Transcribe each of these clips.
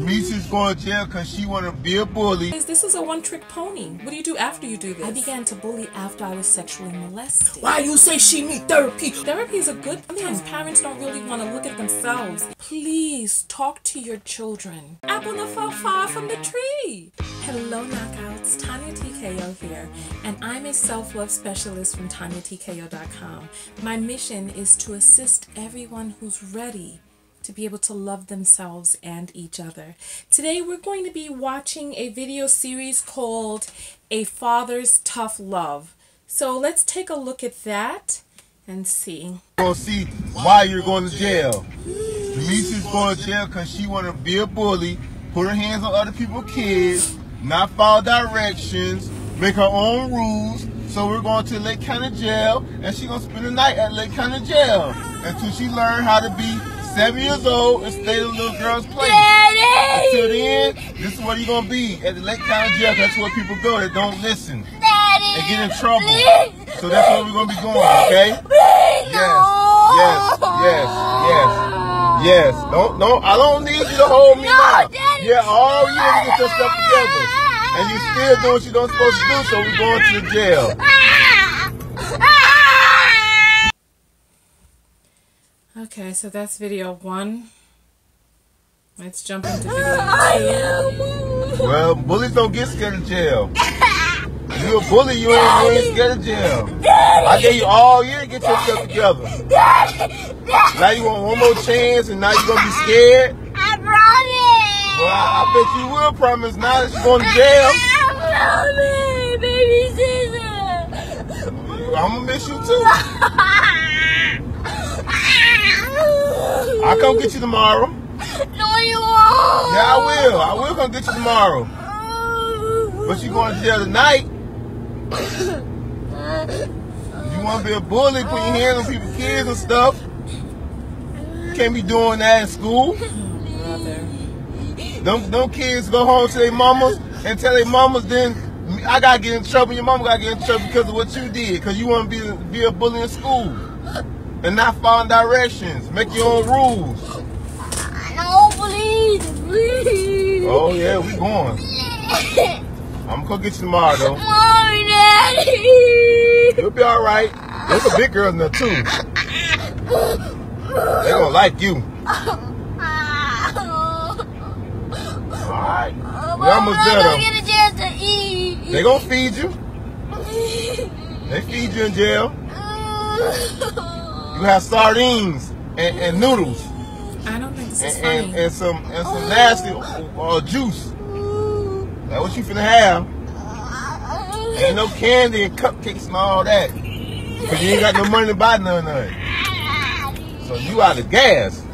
Misha's going to jail because she want to be a bully. This is a one-trick pony. What do you do after you do this? I began to bully after I was sexually molested. Why you say she need therapy? Therapy is a good thing. Sometimes parents don't really want to look at themselves. Please talk to your children. Apple not fall far from the tree. Hello knockouts, Tonya Tko here, and I'm a self-love specialist from TonyaTko.com. My mission is to assist everyone who's ready to be able to love themselves and each other. Today we're going to be watching a video series called A Father's Tough Love. So let's take a look at that and see. We're going to see why you're going to jail. Misha's going to jail because she want to be a bully, put her hands on other people's kids, not follow directions, make her own rules. So we're going to Lake County Jail, and she's going to spend the night at Lake County Jail until she learns how to be 7 years old and stay in the little girl's place. Daddy! Until then, this is where you're going to be, at the Lake County Jail. That's where people go that don't listen. Daddy! And get in trouble. Please. So that's where we're going to be going, okay? Please, Yes. Don't, I don't need you to hold me now. Daddy, yeah, all you need to get your stuff together. And you still doing what you don't supposed to do, so we're going to the jail. Okay, so that's video 1. Let's jump into video 2. Well, bullies don't get scared of jail. If you're a bully, you ain't scared of jail. I gave you all year to get yourself together. Now you want one more chance, and now you're going to be scared? I promise. Well, I bet you will promise now that you're going to jail. I promise, baby sister. I'm going to miss you too. I'll come get you tomorrow. No, you won't. Yeah, I will. I will come get you tomorrow. But you going to jail tonight. You want to be a bully, put your hands on people's kids and stuff. You can't be doing that in school. Them kids go home to their mamas and tell their mamas, then I got to get in trouble. Your mama got to get in trouble because of what you did. Because you want to be a bully in school. And not following directions. Make your own rules. No, please. Oh, yeah, we going. I'm going to get you tomorrow, though. Mommy, Daddy. You'll be all right. There's a big girl in there, too. They going to like you. All right. We almost there, though. Get a chance to eat. They going to feed you. They feed you in jail. You have sardines and noodles. I don't think this is funny. And some nasty juice. That's what you finna have. Ain't no candy and cupcakes and all that. Cause you ain't got no money to buy none of it. So you out of gas. You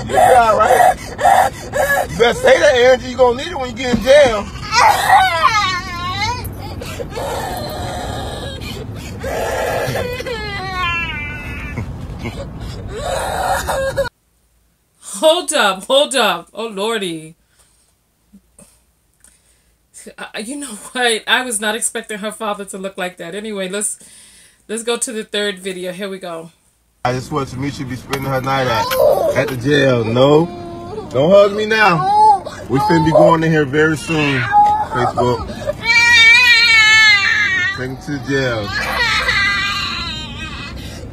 be alright. You better say that, energy. You gonna need it when you get in jail. Hold up. Oh, Lordy. You know what? I was not expecting her father to look like that. Anyway, let's go to the third video. Here we go. I just want to meet you be spending her night at the jail. No. Don't hug me now. We finna be going in here very soon. Facebook. Take him to the jail.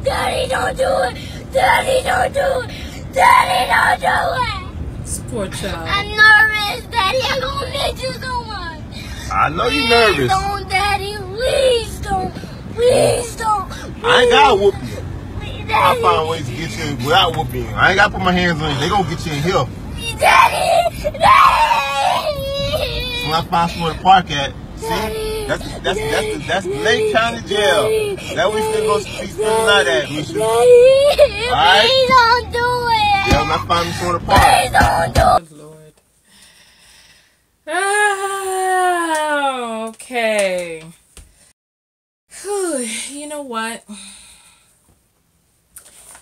Daddy, don't do it. Daddy, don't do it. Daddy, don't do it. Poor child. I'm nervous, Daddy. I'm gonna miss you so much. I know you're nervous. Don't, Daddy. Please don't. Please don't. Please. I ain't gotta whoop you. Daddy. I'll find ways to get you without whooping you. I ain't gotta put my hands on you. They gonna get you in here. Daddy. Daddy. When I find somewhere to park at, see? That's the Lake County Jail. That we still go spend the night at, Misha. Alright? Please don't do it. Yeah, when I find me somewhere to park. Please don't do it. Lord. Ah, okay. Whew, you know what?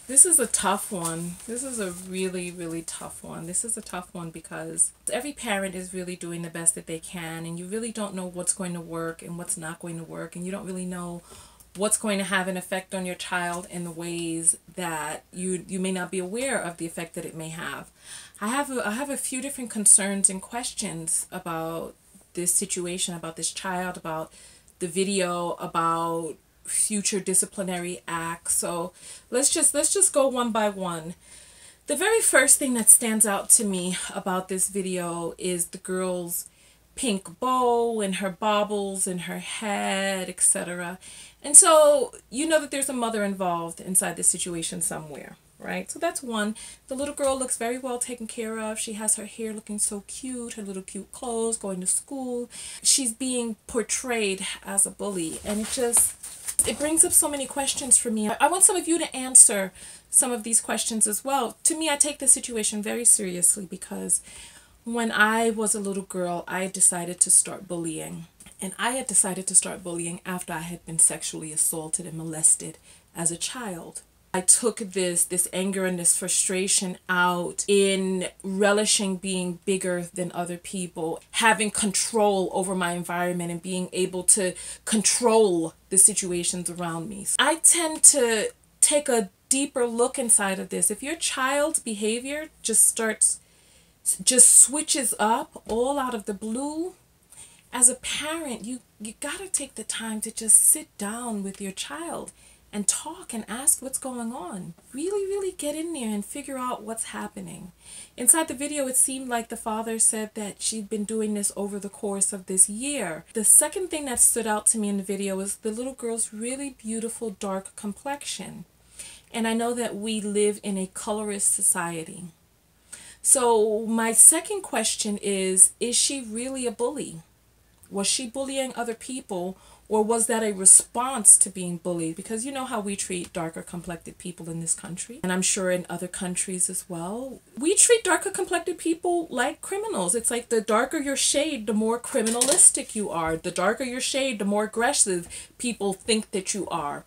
This is a tough one. This is a really, really tough one. This is a tough one because every parent is really doing the best that they can, and you really don't know what's going to work and what's not going to work, and you don't really know what's going to have an effect on your child in the ways that you may not be aware of the effect that it may have. I have a few different concerns and questions about this situation, about this child, about the video, about future disciplinary acts. So let's just go one by one. The very first thing that stands out to me about this video is the girl's pink bow and her baubles in her head, etc. And so you know that there's a mother involved inside this situation somewhere, right? So that's one. The little girl looks very well taken care of. She has her hair looking so cute, her little cute clothes, going to school. She's being portrayed as a bully, and it brings up so many questions for me. I want some of you to answer some of these questions as well. To me, I take the situation very seriously because when I was a little girl, I decided to start bullying. And I had decided to start bullying after I had been sexually assaulted and molested as a child. I took this anger and this frustration out in relishing being bigger than other people, having control over my environment and being able to control the situations around me. I tend to take a deeper look inside of this. If your child's behavior just switches up all out of the blue, as a parent, you gotta take the time to just sit down with your child and talk and ask what's going on. Really get in there and figure out what's happening. Inside the video, it seemed like the father said that she'd been doing this over the course of this year. The second thing that stood out to me in the video was the little girl's really beautiful dark complexion. And I know that we live in a colorist society. So my second question is she really a bully? Was she bullying other people, or was that a response to being bullied? Because you know how we treat darker complected people in this country, and I'm sure in other countries as well. We treat darker complected people like criminals. It's like the darker your shade, the more criminalistic you are. The darker your shade, the more aggressive people think that you are.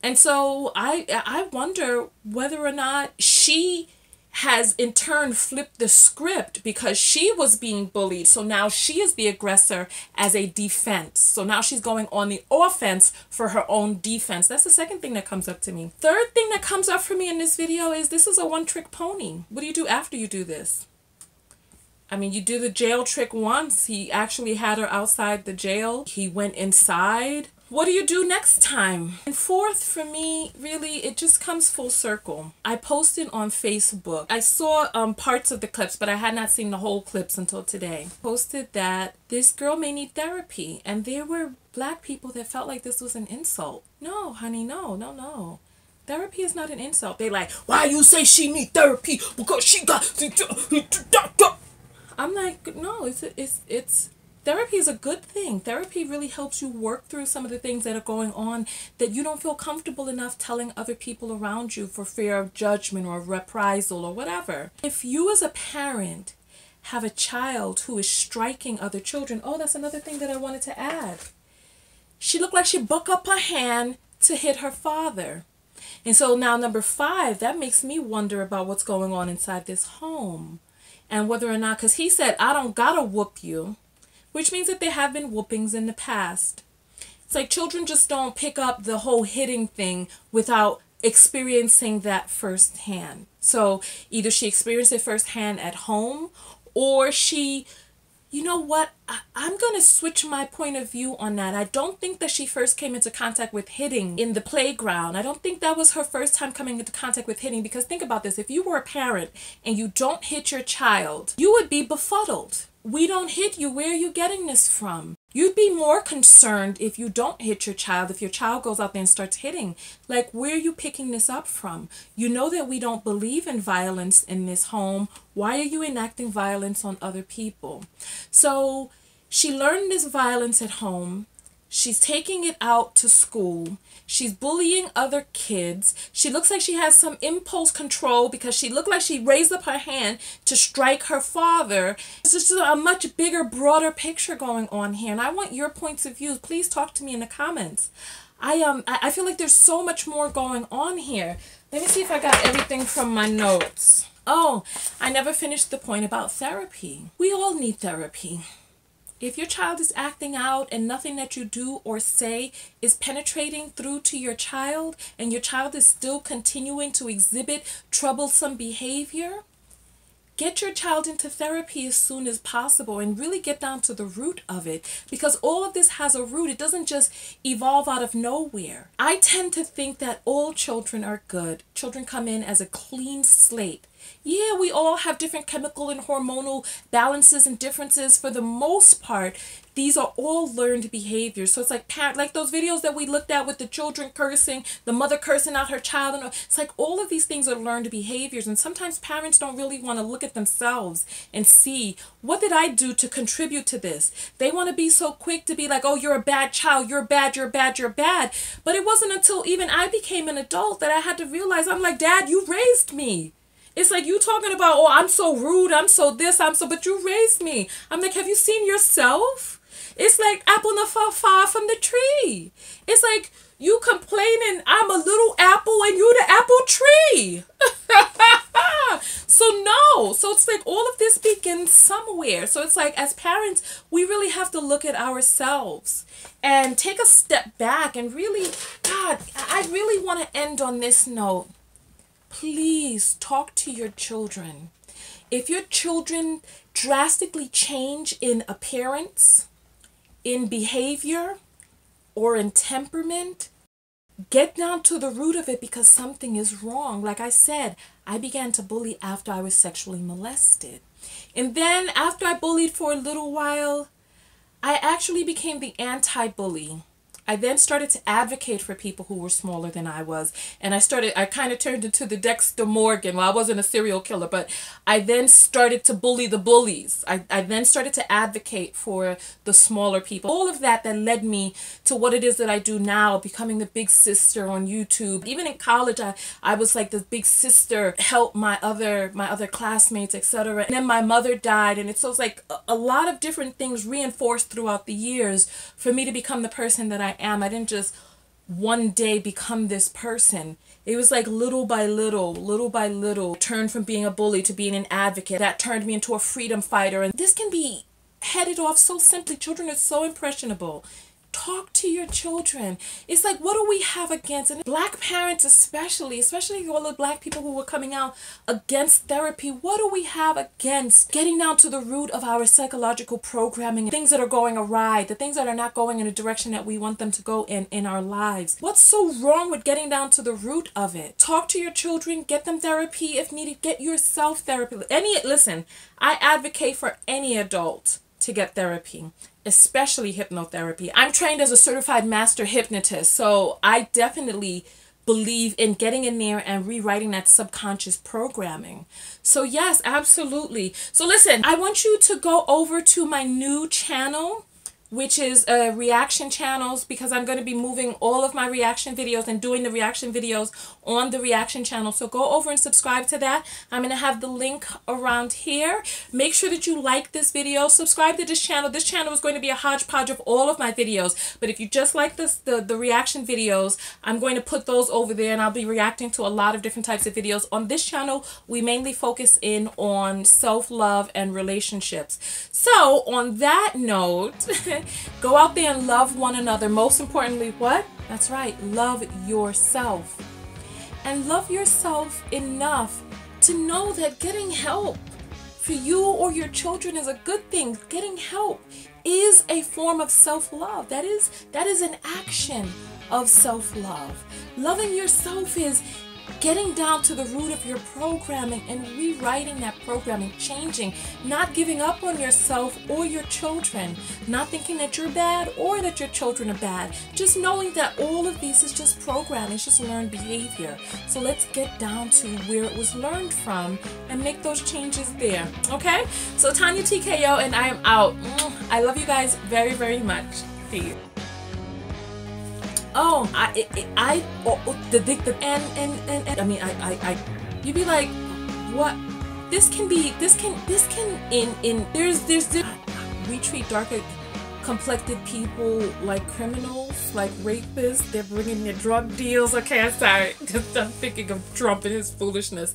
And so I wonder whether or not she has in turn flipped the script because she was being bullied. So now she is the aggressor as a defense. So now she's going on the offense for her own defense. That's the second thing that comes up to me. Third thing that comes up for me in this video is this is a one-trick pony. What do you do after you do this? I mean, you do the jail trick once. He actually had her outside the jail. He went inside. What do you do next time? And fourth, for me, really, it just comes full circle. I posted on Facebook. I saw parts of the clips, but I had not seen the whole clips until today. Posted that this girl may need therapy, and there were Black people that felt like this was an insult. No, honey, no. Therapy is not an insult. They like, why you say she need therapy? Because she got... I'm like, no, it's therapy is a good thing. Therapy really helps you work through some of the things that are going on that you don't feel comfortable enough telling other people around you for fear of judgment or reprisal or whatever. If you as a parent have a child who is striking other children, oh, that's another thing that I wanted to add. She looked like she buck up her hand to hit her father. And so now number 5, that makes me wonder about what's going on inside this home. And whether or not, because he said, I don't gotta whoop you. Which means that there have been whoopings in the past. It's like children just don't pick up the whole hitting thing without experiencing that firsthand. So either she experienced it firsthand at home, or she, you know what, I'm going to switch my point of view on that. I don't think that she first came into contact with hitting in the playground. I don't think that was her first time coming into contact with hitting, because think about this. If you were a parent and you don't hit your child, you would be befuddled. We don't hit you. Where are you getting this from? You'd be more concerned if you don't hit your child, if your child goes out there and starts hitting. Like, where are you picking this up from? You know that we don't believe in violence in this home. Why are you enacting violence on other people? So she learned this violence at home. She's taking it out to school. She's bullying other kids. She looks like she has some impulse control because she looked like she raised up her hand to strike her father. It's just a much bigger, broader picture going on here. And I want your points of view. Please talk to me in the comments. I feel like there's so much more going on here. Let me see if I got everything from my notes. Oh, I never finished the point about therapy. We all need therapy. If your child is acting out and nothing that you do or say is penetrating through to your child, and your child is still continuing to exhibit troublesome behavior, get your child into therapy as soon as possible and really get down to the root of it, because all of this has a root. It doesn't just evolve out of nowhere. I tend to think that all children are good. Children come in as a clean slate. Yeah, we all have different chemical and hormonal balances and differences. For the most part, these are all learned behaviors. So it's like those videos that we looked at with the children cursing, the mother cursing out her child. And it's like all of these things are learned behaviors. And sometimes parents don't really want to look at themselves and see, what did I do to contribute to this? They want to be so quick to be like, oh, you're a bad child. You're bad. You're bad. You're bad. But it wasn't until even I became an adult that I had to realize, I'm like, Dad, you raised me. It's like you talking about, oh, I'm so rude, I'm so this, I'm so, but you raised me. I'm like, have you seen yourself? It's like apple not far from the tree. It's like you complaining, I'm a little apple and you the apple tree. So no. So it's like all of this begins somewhere. So it's like as parents, we really have to look at ourselves and take a step back and really, God, I really want to end on this note. Please talk to your children. If your children drastically change in appearance, in behavior, or in temperament, get down to the root of it, because something is wrong. Like I said, I began to bully after I was sexually molested. And then after I bullied for a little while, I actually became the anti-bully. I then started to advocate for people who were smaller than I was. And I kind of turned into the Dexter Morgan. Well, I wasn't a serial killer, but I then started to bully the bullies. I then started to advocate for the smaller people. All of that led me to what it is that I do now, becoming the big sister on YouTube. Even in college, I was like the big sister, help my other classmates, etc. And then my mother died, and it's like a lot of different things reinforced throughout the years for me to become the person that I am. I didn't just one day become this person. It was like little by little, turned from being a bully to being an advocate. That turned me into a freedom fighter. And this can be headed off so simply. Children are so impressionable. Talk to your children. It's like, what do we have against, and Black parents especially all the Black people who were coming out against therapy, what do we have against getting down to the root of our psychological programming, things that are going awry, the things that are not going in a direction that we want them to go in our lives? What's so wrong with getting down to the root of it? Talk to your children, get them therapy if needed, get yourself therapy. Listen, I advocate for any adult to get therapy, especially hypnotherapy. I'm trained as a certified master hypnotist, so I definitely believe in getting in there and rewriting that subconscious programming. So yes, absolutely. So listen, I want you to go over to my new channel, which is reaction channels, because I'm going to be moving all of my reaction videos and doing the reaction videos on the reaction channel. So go over and subscribe to that. I'm going to have the link around here. Make sure that you like this video. Subscribe to this channel. This channel is going to be a hodgepodge of all of my videos. But if you just like the reaction videos, I'm going to put those over there, and I'll be reacting to a lot of different types of videos. On this channel, we mainly focus in on self-love and relationships. So on that note, go out there and love one another. Most importantly, what? That's right, love yourself. And love yourself enough to know that getting help for you or your children is a good thing. Getting help is a form of self-love. That is an action of self-love. Loving yourself is getting down to the root of your programming and rewriting that programming, changing, not giving up on yourself or your children, not thinking that you're bad or that your children are bad, just knowing that all of these is just programming, it's just learned behavior. So let's get down to where it was learned from and make those changes there, okay? So Tonya TKO, and I am out. I love you guys very, very much. See you. Oh, you'd be like, what? We treat darker complected people like criminals, like rapists. They're bringing their drug deals. Okay, I'm sorry. I'm thinking of Trump and his foolishness.